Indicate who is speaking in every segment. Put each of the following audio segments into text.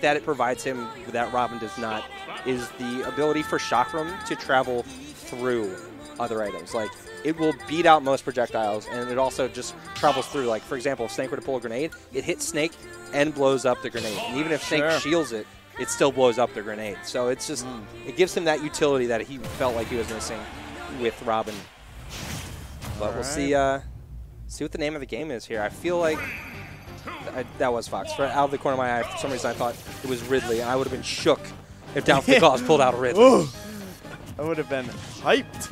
Speaker 1: that it provides him that Robin does not is the ability for Chakram to travel through other items. Like, it will beat out most projectiles, and it also just travels through. Like, for example, if Snake were to pull a grenade, it hits Snake and blows up the grenade. And even if Snake shields it, it still blows up the grenade. So it's just, it gives him that utility that he felt like he was missing with Robin. But we'll see what the name of the game is here. I feel like that was Fox. Out of the corner of my eye, for some reason I thought it was Ridley. I would have been shook if Dwn4thekaz pulled out a Ridley.
Speaker 2: Ooh, I would have been hyped.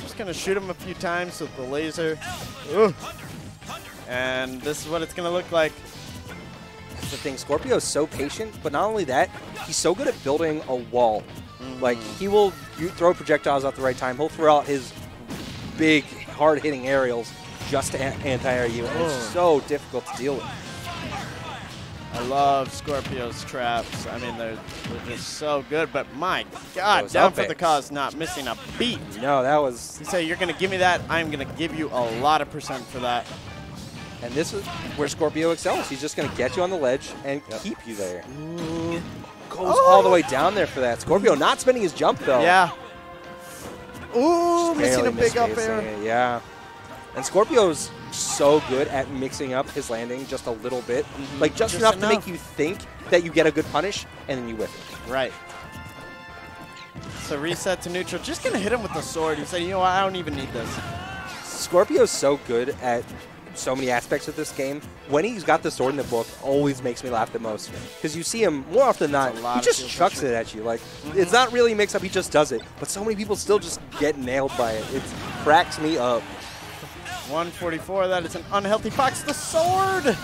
Speaker 2: Just going to shoot him a few times with the laser. Ooh. And this is what it's going to look like.
Speaker 1: That's the thing. Skorpio is so patient, but not only that, he's so good at building a wall. Like, he will throw projectiles at the right time. He'll throw out his big, hard-hitting aerials just to anti-air you, and it's so difficult to deal with.
Speaker 2: I love Skorpio's traps. I mean, they're just so good, but my God, Dwn4thekaz not missing a beat.
Speaker 1: No, that was...
Speaker 2: You say, you're going to give me that, I'm going to give you a lot of percent for that.
Speaker 1: And this is where Skorpio excels. He's just going to get you on the ledge and keep you there. Goes all the way down there for that. Skorpio not spending his jump, though.
Speaker 2: Yeah. Ooh, missing a big up air.
Speaker 1: Yeah. And Skorpio's so good at mixing up his landing just a little bit. Like, just enough to make you think that you get a good punish, and then you whiff it.
Speaker 2: Right. So reset to neutral. Just going to hit him with the sword. You say, you know what, I don't even need this.
Speaker 1: Skorpio's so good at so many aspects of this game. When he's got the sword in the book, always makes me laugh the most. Because you see him, more often than not, he just chucks it at you. Like, it's not really a mix-up, he just does it. But so many people still just get nailed by it. It cracks me up.
Speaker 2: 144, that is an unhealthy Fox. The sword!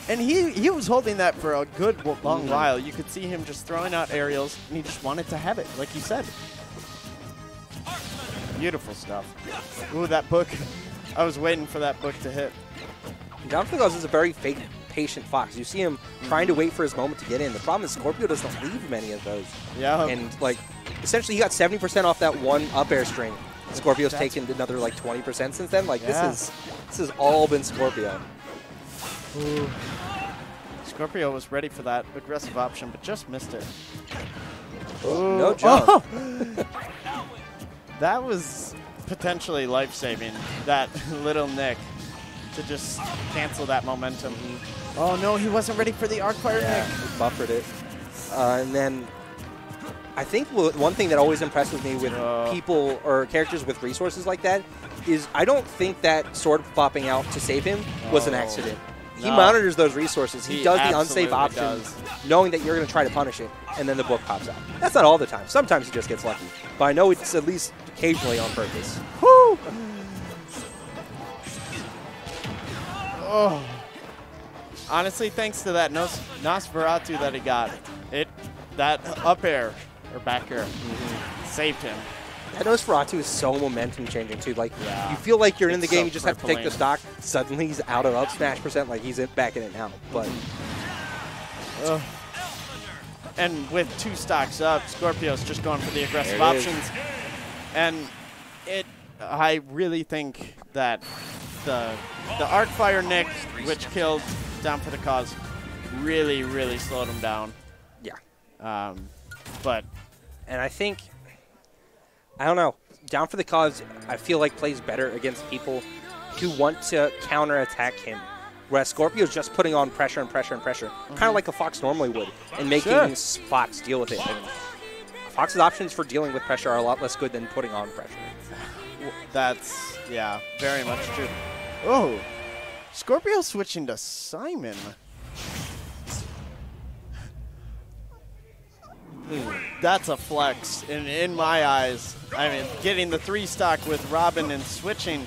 Speaker 2: And he was holding that for a good long while. You could see him just throwing out aerials, and he just wanted to have it, like you said. Beautiful stuff. Ooh, that book. I was waiting for that book to hit.
Speaker 1: Dwn4thekaz is a very patient Fox. You see him trying to wait for his moment to get in. The problem is Skorpio doesn't leave many of those.
Speaker 2: Yeah.
Speaker 1: And, like, essentially he got 70% off that one up air string. Skorpio's taken another, like, 20% since then. Like, this has all been Skorpio.
Speaker 2: Ooh. Skorpio was ready for that aggressive option, but just missed it.
Speaker 1: Ooh. No jump.
Speaker 2: That was potentially life-saving, that little nick, to just cancel that momentum. Oh no, he wasn't ready for the arc fire nick.
Speaker 1: He buffered it. And then I think one thing that always impresses me with people or characters with resources like that is I don't think that sword popping out to save him was an accident. He monitors those resources. He does the unsafe options, knowing that you're going to try to punish it, and then the book pops out. That's not all the time. Sometimes he just gets lucky. But I know it's at least occasionally on purpose.
Speaker 2: Woo! Oh. Honestly, thanks to that Nosferatu that he got, that up air, or back air, saved him.
Speaker 1: That Nosferatu is so momentum changing too. Like, you feel like you're in the game, you just have to take the stock. Suddenly he's out of up smash percent, like he's back in it now. But
Speaker 2: and with 2 stocks up, Skorpio's just going for the aggressive options. And I really think that the arc fire nick, which killed Dwn4thekaz, really, really slowed him down.
Speaker 1: Yeah.
Speaker 2: And
Speaker 1: I think, I don't know, Dwn4thekaz, I feel like plays better against people who want to counterattack him. Whereas Skorpio's just putting on pressure and pressure and pressure, kind of like a Fox normally would, and making Fox deal with it. And Fox's options for dealing with pressure are a lot less good than putting on pressure.
Speaker 2: That's, very much true. Oh, Skorpio switching to Simon. That's a flex in my eyes. I mean, getting the 3-stock with Robin and switching.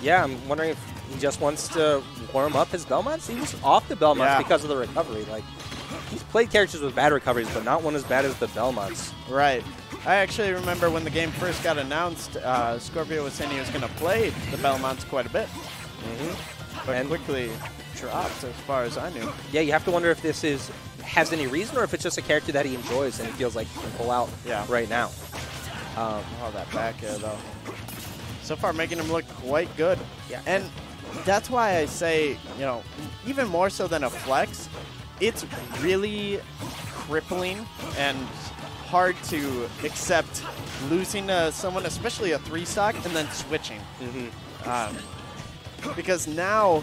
Speaker 1: Yeah, I'm wondering if he just wants to warm up his Belmonts. He was off the Belmonts because of the recovery. Like, he's played characters with bad recoveries, but not one as bad as the Belmonts.
Speaker 2: Right. I actually remember when the game first got announced, Skorpio was saying he was going to play the Belmonts quite a bit. But quickly dropped as far as I knew. Yeah,
Speaker 1: you have to wonder if this has any reason or if it's just a character that he enjoys and he feels like he can pull out right now.
Speaker 2: Oh, that back air, though. So far, making him look quite good.
Speaker 1: Yeah.
Speaker 2: And that's why I say, you know, even more so than a flex, it's really crippling and hard to accept losing to someone, especially a 3-stock, and then switching. Because now,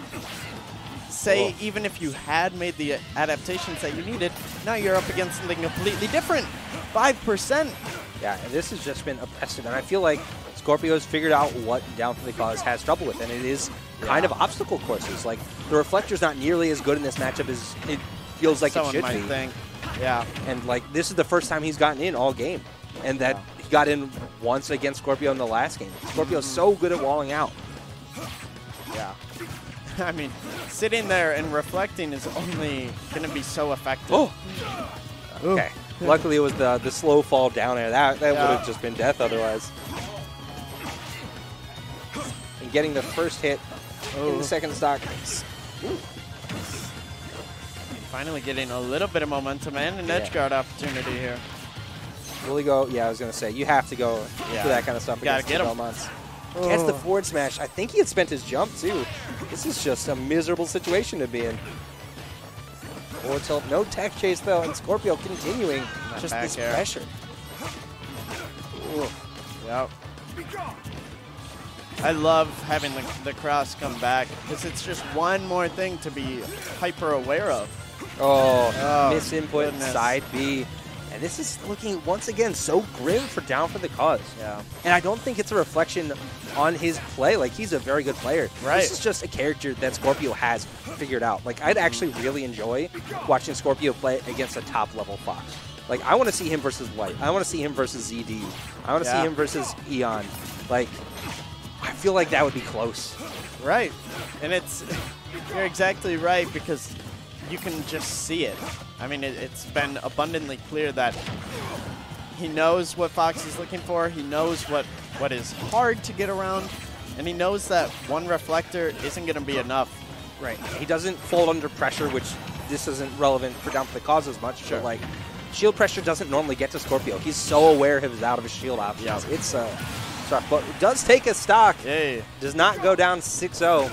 Speaker 2: say even if you had made the adaptations that you needed, now you're up against something completely different. 5%.
Speaker 1: Yeah, and this has just been oppressive. And I feel like Skorpio's figured out what Dwn4thekaz has trouble with, and it is kind of obstacle courses. Like, the Reflector's not nearly as good in this matchup as it feels like
Speaker 2: Someone
Speaker 1: it should
Speaker 2: might
Speaker 1: be.
Speaker 2: think. Yeah.
Speaker 1: And, like, this is the first time he's gotten in all game. And that he got in once against Skorpio in the last game. Skorpio's so good at walling out.
Speaker 2: Yeah. I mean, sitting there and reflecting is only going to be so effective.
Speaker 1: Oh! Okay. Luckily, it was the slow fall down air. That would have just been death otherwise. And getting the first hit in the second stock.
Speaker 2: Finally getting a little bit of momentum and an edge guard opportunity here.
Speaker 1: Will he go? Yeah, I was going to say, you have to go for that kind of stuff against the Belmonts. Gets the forward smash. I think he had spent his jump, too. This is just a miserable situation to be in. Forward tilt, no tech chase, though, and Skorpio continuing just this pressure.
Speaker 2: Yep. I love having the cross come back because it's just one more thing to be hyper aware of.
Speaker 1: Oh, misinput side B. And this is looking, once again, so grim for Dwn4thekaz.
Speaker 2: Yeah.
Speaker 1: And I don't think it's a reflection on his play. Like, he's a very good player.
Speaker 2: Right.
Speaker 1: This is just a character that Skorpio has figured out. Like, I'd actually really enjoy watching Skorpio play against a top-level Fox. Like, I want to see him versus White. I want to see him versus ZD. I want to see him versus Eon. Like, I feel like that would be close.
Speaker 2: Right. And you're exactly right because you can just see it. I mean, it's been abundantly clear that he knows what Fox is looking for. He knows what is hard to get around. And he knows that one reflector isn't going to be enough.
Speaker 1: Right. He doesn't fold under pressure, which this isn't relevant for Dwn4thekaz as much. But, like, shield pressure doesn't normally get to Skorpio. He's so aware of his out of his shield options.
Speaker 2: Yep.
Speaker 1: It's tough. But it does take a stock.
Speaker 2: Yay.
Speaker 1: Does not go down 6-0.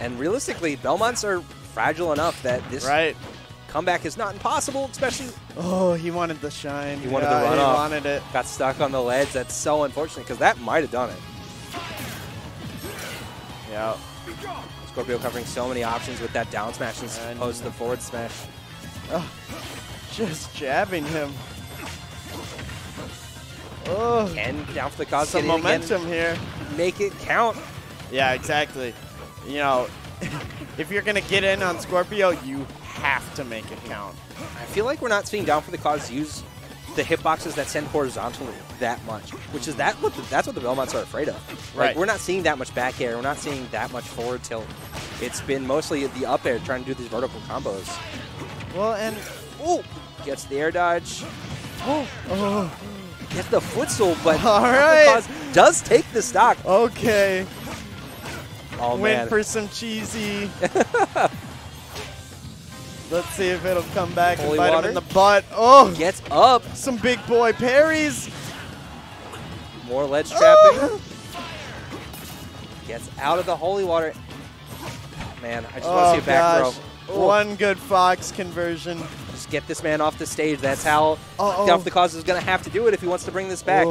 Speaker 1: And realistically, Belmonts are fragile enough that this comeback is not impossible, especially...
Speaker 2: Oh, he wanted the shine.
Speaker 1: He wanted the run off.
Speaker 2: He wanted it.
Speaker 1: Got stuck on the ledge. That's so unfortunate because that might have done it.
Speaker 2: Yeah.
Speaker 1: Skorpio covering so many options with that down smash and opposed to the forward smash.
Speaker 2: Oh, just jabbing him. Oh.
Speaker 1: And Dwn4thekaz
Speaker 2: some momentum here.
Speaker 1: Make it count.
Speaker 2: Yeah, exactly. You know, if you're going to get in on Skorpio, you have to make it count.
Speaker 1: I feel like we're not seeing Dwn4thekaz use the hitboxes that send horizontally that much, which is that's what the Belmonts are afraid of. Like, we're not seeing that much back air. We're not seeing that much forward tilt. It's been mostly the up air trying to do these vertical combos.
Speaker 2: Well, and
Speaker 1: gets the air dodge. Gets the footstool, but
Speaker 2: Dwn4thekaz
Speaker 1: does take the stock.
Speaker 2: Okay.
Speaker 1: Oh,
Speaker 2: Win
Speaker 1: man.
Speaker 2: for some cheesy. Let's see if it'll come back and bite him in the butt. Oh,
Speaker 1: gets up.
Speaker 2: Some big boy parries.
Speaker 1: More ledge trapping. Gets out of the holy water. Man, I just want to see a back throw.
Speaker 2: One good Fox conversion.
Speaker 1: Just get this man off the stage. That's how Dwn4thekaz is going to have to do it if he wants to bring this back.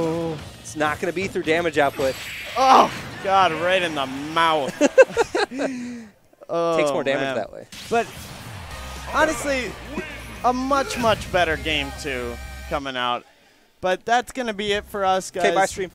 Speaker 1: It's not going to be through damage output.
Speaker 2: Oh, God, right in the mouth.
Speaker 1: Takes more damage that way.
Speaker 2: But honestly, a much, much better game 2 coming out. But that's going to be it for us, guys.
Speaker 1: Okay, bye, stream.